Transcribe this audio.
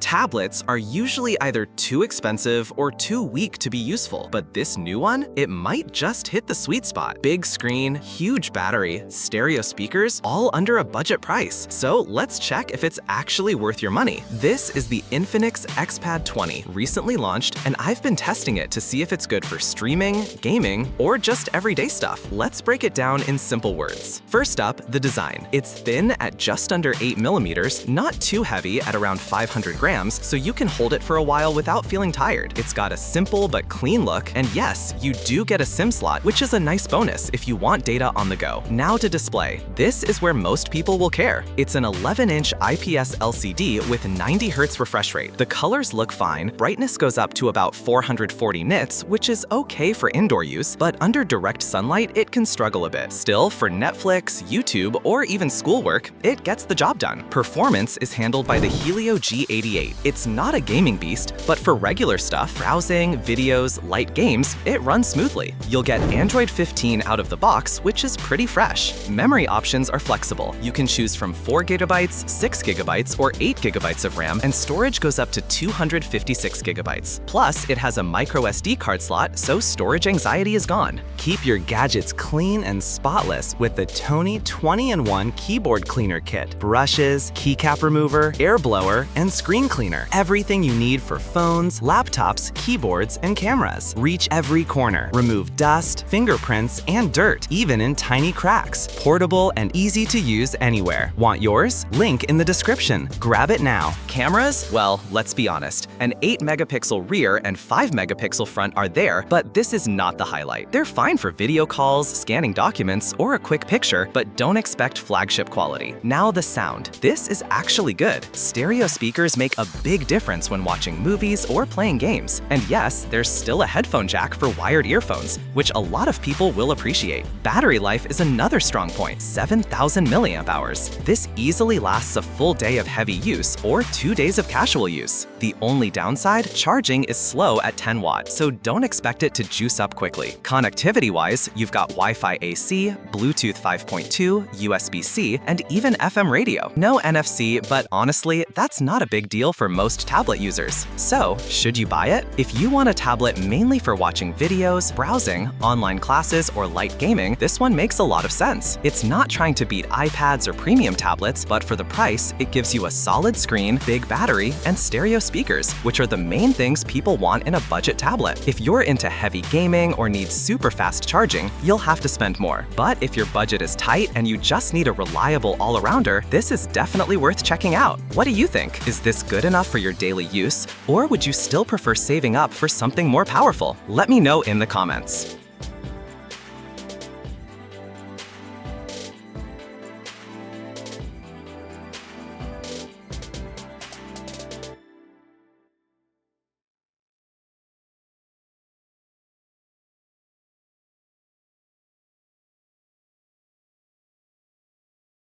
Tablets are usually either too expensive or too weak to be useful, but this new one, it might just hit the sweet spot. Big screen, huge battery, stereo speakers, all under a budget price. So let's check if it's actually worth your money. This is the Infinix Xpad 20, recently launched, and I've been testing it to see if it's good for streaming, gaming, or just everyday stuff. Let's break it down in simple words. First up, the design. It's thin at just under 8 millimeters, not too heavy at around 500 grams, so you can hold it for a while without feeling tired. It's got a simple but clean look, and yes, you do get a SIM slot, which is a nice bonus if you want data on the go. Now to display. This is where most people will care. It's an 11-inch IPS LCD with 90 Hz refresh rate. The colors look fine, brightness goes up to about 440 nits, which is okay for indoor use, but under direct sunlight, it can struggle a bit. Still, for Netflix, YouTube, or even schoolwork, it gets the job done. Performance is handled by the Helio G88. It's not a gaming beast, but for regular stuff, browsing, videos, light games, it runs smoothly. You'll get Android 15 out of the box, which is pretty fresh. Memory options are flexible. You can choose from 4 GB, 6 GB, or 8 GB of RAM, and storage goes up to 256 GB. Plus, it has a micro SD card slot, so storage anxiety is gone. Keep your gadgets clean and spotless with the Tony 20-in-1 Keyboard Cleaner Kit. Brushes, keycap remover, air blower, and screen cleaner. Everything you need for phones, laptops, keyboards, and cameras. Reach every corner. Remove dust, fingerprints, and dirt, even in tiny cracks. Portable and easy to use anywhere. Want yours? Link in the description. Grab it now. Cameras? Well, let's be honest. An 8-megapixel rear and 5-megapixel front are there, but this is not the highlight. They're fine for video calls, scanning documents, or a quick picture, but don't expect flagship quality. Now the sound. This is actually good. Stereo speakers make a big difference when watching movies or playing games. And yes, there's still a headphone jack for wired earphones, which a lot of people will appreciate. Battery life is another strong point, 7,000 milliamp hours. This easily lasts a full day of heavy use or 2 days of casual use. The only downside, charging is slow at 10 watts, so don't expect it to juice up quickly. Connectivity-wise, you've got Wi-Fi AC, Bluetooth 5.2, USB-C, and even FM radio. No NFC, but honestly, that's not a big deal for most tablet users. So, should you buy it? If you want a tablet mainly for watching videos, browsing, online classes, or light gaming, this one makes a lot of sense. It's not trying to beat iPads or premium tablets, but for the price, it gives you a solid screen, big battery, and stereo speakers, which are the main things people want in a budget tablet. If you're into heavy gaming or need super fast charging, you'll have to spend more. But if your budget is tight and you just need a reliable all-arounder, this is definitely worth checking out. What do you think? Is this good enough for your daily use, or would you still prefer saving up for something more powerful? Let me know in the comments.